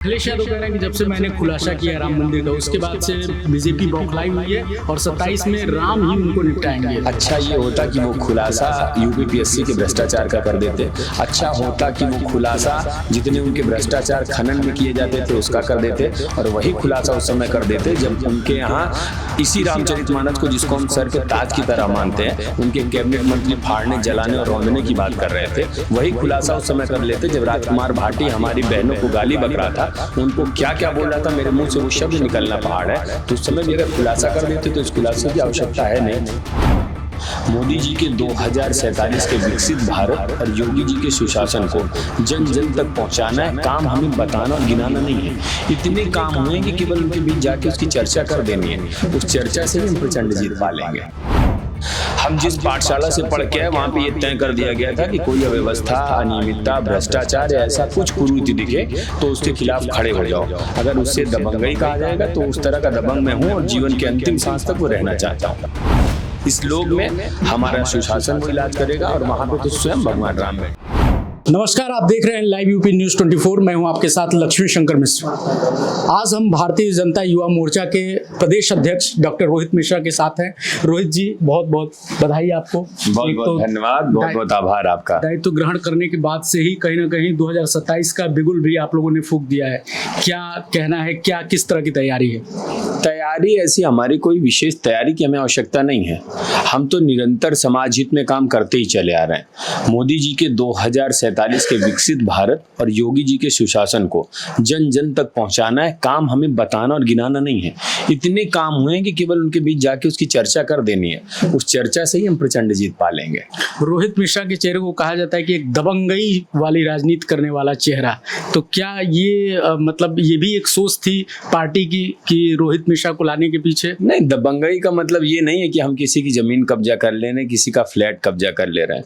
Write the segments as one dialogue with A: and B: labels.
A: अखिलेश यादव कह रहे हैं कि जब से मैंने खुलासा किया राम मंदिर का उसके बाद से बीजेपी बौखलाई हुई है और 27 में राम ही उनको निपटाएंगे।
B: अच्छा ये होता कि वो खुलासा यूपीपीएससी के भ्रष्टाचार का कर देते। अच्छा होता कि वो खुलासा जितने उनके भ्रष्टाचार खनन में किए जाते थे उसका कर देते, और वही खुलासा उस समय कर देते जब उनके यहाँ इसी रामचरितमानस को, जिसको हम सर के ताज की तरह मानते हैं, उनके कैबिनेट मंत्री फाड़ने, जलाने और रौंदने की बात कर रहे थे। वही खुलासा उस समय कर लेते जब राजकुमार भाटी हमारी बहनों को गाली बक रहा था, उनको क्या क्या बोल रहा था, मेरे मुंह से वो शब्द निकलना पहाड़ है। तो उस समय भी अगर खुलासा कर देते तो इस खुलासे की आवश्यकता है नहीं। मोदी जी के 2047 के विकसित भारत और योगी जी के सुशासन को जन जन तक पहुंचाना है, काम हमें बताना और गिनाना नहीं है। इतने काम हुए कि केवल उनके बीच जाके उसकी चर्चा कर देनी है। उस चर्चा से ही हम प्रचंड जीत पा लेंगे। हम जिस पाठशाला से पढ़ के आए वहाँ पे ये तय कर दिया गया था कि कोई अव्यवस्था, अनियमितता, भ्रष्टाचार या ऐसा कुछ कुरीति दिखे तो उसके खिलाफ खड़े हो जाओ। अगर उससे दबंगई कहा जाएगा तो उस तरह का दबंग मैं हूँ और जीवन के अंतिम सांस तक वो रहना चाहता हूँ। इस लोक में हमारा सुशासन वो इलाज करेगा और वहाँ पे तो स्वयं भगवान राम है।
A: नमस्कार, आप देख रहे हैं लाइव यूपी न्यूज़ 24। मैं हूं आपके साथ लक्ष्मी शंकर मिश्र। आज हम भारतीय जनता युवा मोर्चा के प्रदेश अध्यक्ष डॉक्टर रोहित मिश्रा के साथ हैं। रोहित जी, बहुत बहुत बधाई आपको।
B: बहुत बहुत धन्यवाद, बहुत बहुत आभार आपका।
A: दायित्व ग्रहण करने के बाद से ही कहीं ना कहीं 2027 का बिगुल भी आप लोगों ने फूंक दिया है। क्या कहना है, क्या किस तरह की तैयारी है?
B: तैयारी ऐसी हमारी कोई विशेष तैयारी की हमें आवश्यकता नहीं है। हम तो निरंतर समाज हित में काम करते ही चले आ रहे हैं। मोदी जी के 2047 के विकसित भारत और योगी जी के सुशासन को जन जन तक पहुंचाना है, काम हमें बताना और गिनाना नहीं है। इतने काम हुए हैं कि केवल उनके बीच जाके उसकी चर्चा कर देनी है। उस चर्चा से ही हम प्रचंड जीत पा लेंगे।
A: रोहित मिश्रा के चेहरे को कहा जाता है कि एक दबंगई वाली राजनीति करने वाला चेहरा, तो क्या ये मतलब ये भी एक सोच थी पार्टी की कि रोहित मिश्रा को लाने के पीछे?
B: नहीं, दबंगई का मतलब ये नहीं है कि हम किसी की जमीन कब्जा कर ले रहे हैं, किसी का फ्लैट कब्जा कर ले रहे हैं।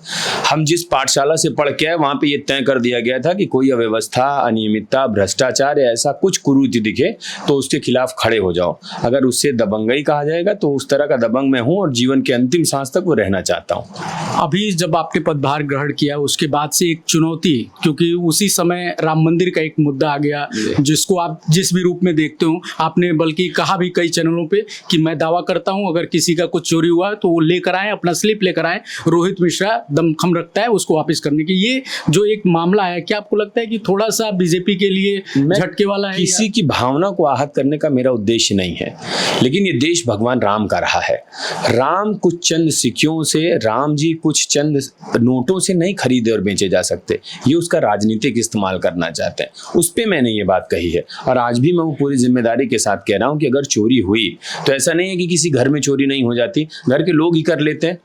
B: हम जिस पाठशाला से पढ़ के आए वहाँ पे ये तय कर दिया गया था कि कोई अव्यवस्था, अनियमितता, भ्रष्टाचार या ऐसा कुछ कुरीति दिखे तो उसके खिलाफ खड़े हो जाओ। अगर उससे दबंगई कहा जाएगा तो उस तरह का दबंग मैं हूँ और जीवन के अंतिम सांस तक वो रहना चाहता हूँ।
A: अभी जब आपने पदभार ग्रहण किया उसके बाद से एक चुनौती, क्योंकि उसी समय राम मंदिर का एक मुद्दा आ गया जिसको आप जिस भी रूप में देखते हो, आपने बल्कि कहा भी कई चैनलों पे कि मैं दावा करता हूं अगर किसी का कुछ चोरी हुआ तो वो लेकर आए, अपना स्लिप लेकर आए, रोहित मिश्रा दमखम रखता है उसको वापस करने की। ये जो एक मामला है, क्या आपको लगता है कि थोड़ा सा बीजेपी के लिए झटके वाला है?
B: किसी की भावना को आहत करने का मेरा उद्देश्य नहीं है, लेकिन ये देश भगवान राम का रहा है। राम कुछ चंद सिक्कियों से, राम जी कुछ चंद नोटों से नहीं खरीदे और बेचे जा सकते। ये उसका राजनीतिक इस्तेमाल करना चाहते हैं, उस पर मैंने ये बात कही है। और आज भी मैं वो पूरी जिम्मेदारी के साथ कह रहा हूँ कि अगर चोरी हुई तो ऐसा नहीं है कि किसी घर में चोरी नहीं हो जाती, घर के लोग ही कर लेते हैं,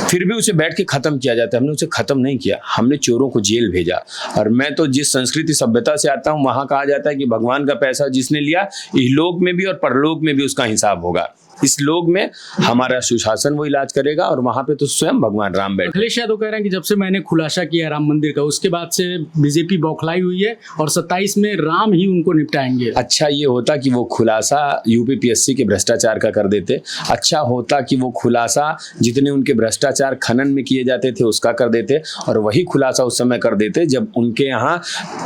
B: फिर भी उसे बैठ के खत्म किया जाता है। हमने उसे खत्म नहीं किया, हमने चोरों को जेल भेजा। और मैं तो जिस संस्कृति सभ्यता से आता हूँ वहां कहा जाता है कि भगवान का पैसा जिसने लिया इहलोक में भी और परलोक में भी उसका हिसाब होगा। इस लोक में हमारा सुशासन वो इलाज करेगा और वहां पे तो स्वयं भगवान राम बैठे।
A: अखिलेश यादव कह रहे हैं कि जब से मैंने खुलासा किया राम मंदिर का उसके बाद से बीजेपी बौखलाई हुई है और 27 में राम ही उनको निपटाएंगे।
B: अच्छा ये होता कि वो खुलासा यूपीपीएससी के भ्रष्टाचार का कर देते। अच्छा होता कि वो खुलासा जितने उनके भ्रष्टाचार खनन में किए जाते थे उसका कर देते, और वही खुलासा उस समय कर देते जब उनके यहाँ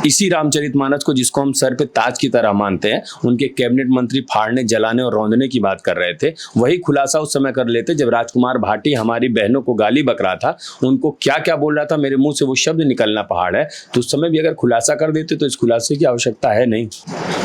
B: इसी रामचरितमानस को, जिसको हम सर पे ताज की तरह मानते हैं, उनके कैबिनेट मंत्री फाड़ने, जलाने और रौंदने की बात कर रहे थे। वही खुलासा उस समय कर लेते जब राजकुमार भाटी हमारी बहनों को गाली बक रहा था, उनको क्या क्या बोल रहा था, मेरे मुंह से वो शब्द निकलना पहाड़ है। तो उस समय भी अगर खुलासा कर देते तो इस खुलासे की आवश्यकता है नहीं।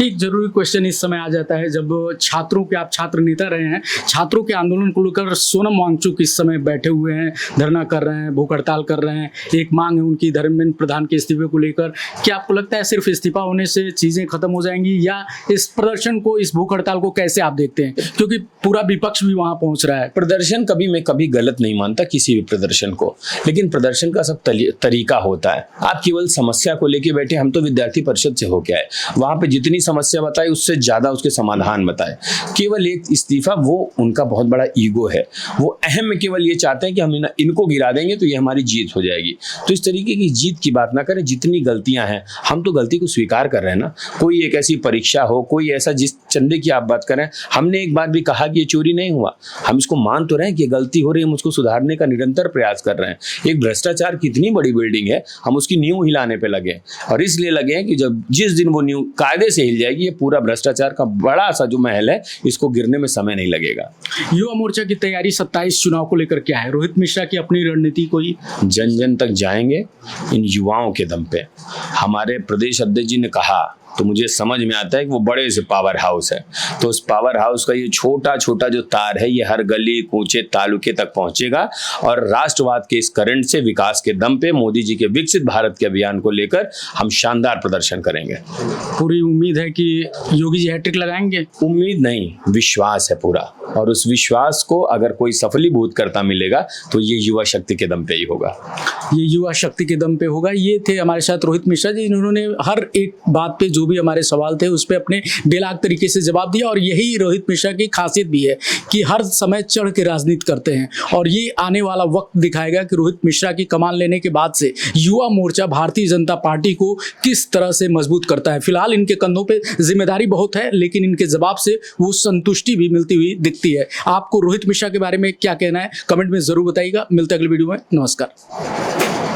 A: एक जरूरी क्वेश्चन इस समय आ जाता है, जब छात्रों के, आप छात्र नेता रहे हैं, छात्रों के आंदोलन को लेकर सोनम वांगचुक इस समय बैठे हुए हैं, धरना कर रहे हैं, भूख हड़ताल कर रहे हैं। एक मांग है उनकी धर्मेंद्र प्रधान के इस्तीफे को लेकर। क्या आपको लगता है सिर्फ इस्तीफा होने से चीजें खत्म हो जाएंगी, या इस प्रदर्शन को, इस भूख हड़ताल को कैसे आप देखते हैं, क्योंकि पूरा विपक्ष भी वहां पहुंच रहा है?
B: प्रदर्शन मैं कभी गलत नहीं मानता किसी भी प्रदर्शन को, लेकिन प्रदर्शन का सब तरीका होता है। आप केवल समस्या को लेके बैठे, हम तो विद्यार्थी परिषद से होके आए, वहां पे जितनी जितनी समस्या बताई उससे ज़्यादा उसके समाधान बताए। केवल एक इस्तीफा, वो उनका बहुत बड़ा ईगो है, वो अहम में केवल ये चाहते हैं कि हम इनको गिरा देंगे तो ये हमारी जीत हो जाएगी। तो इस तरीके की जीत की बात ना करें। जितनी गलतियां हैं हम तो गलती को स्वीकार कर रहे हैं ना। कोई एक ऐसी परीक्षा हो, कोई ऐसा, जिस चंदे की आप बात करें, हमने एक बार भी कहा कि ये चोरी नहीं हुआ, हम इसको मान तो रहे हैं कि गलती हो रही है, हम उसको सुधारने का निरंतर प्रयास कर रहे हैं। एक भ्रष्टाचार कितनी बड़ी बिल्डिंग है, हम उसकी नींव हिलाने पे लगे और इसलिए लगे हैं कि जब जिस दिन वो नींव कायदे से हिल जाएगी, ये पूरा भ्रष्टाचार का बड़ा सा जो महल है, इसको गिरने में समय नहीं लगेगा।
A: युवा मोर्चा की तैयारी 27 चुनाव को लेकर क्या है? रोहित मिश्रा की अपनी रणनीति कोई?
B: जन जन तक जाएंगे इन युवाओं के दम पे। हमारे प्रदेश अध्यक्ष जी ने कहा तो मुझे समझ में आता है कि वो बड़े से पावर हाउस है, तो उस पावर हाउस का ये छोटा छोटा जो तार है, ये हर गली कूचे तालुके तक पहुंचेगा और राष्ट्रवाद के इस करंट से विकास के दम पे मोदी जी के विकसित भारत के अभियान को लेकर हम शानदार प्रदर्शन करेंगे।
A: पूरी उम्मीद है कि योगी जी हैट्रिक लगाएंगे?
B: उम्मीद नहीं, विश्वास है पूरा, और उस विश्वास को अगर कोई सफलीभूत करता मिलेगा तो ये युवा शक्ति के दम पे ही होगा।
A: ये युवा शक्ति के दम पे होगा। ये थे हमारे साथ रोहित मिश्रा जी, इन्होंने हर एक बात पे, जो भी हमारे सवाल थे उस पे अपने बेलाग तरीके से जवाब दिया। और यही रोहित मिश्रा की खासियत भी है कि हर समय चढ़ के राजनीति करते हैं। और ये आने वाला वक्त दिखाएगा कि रोहित मिश्रा की कमान लेने के बाद से युवा मोर्चा भारतीय जनता पार्टी को किस तरह से मजबूत करता है। फिलहाल इनके कंधों पे जिम्मेदारी बहुत है, लेकिन इनके जवाब से वो संतुष्टि भी मिलती हुई दिखती है। आपको रोहित मिश्रा के बारे में क्या कहना है, कमेंट में जरूर बताइएगा। मिलते हैं अगले वीडियो में। नमस्कार।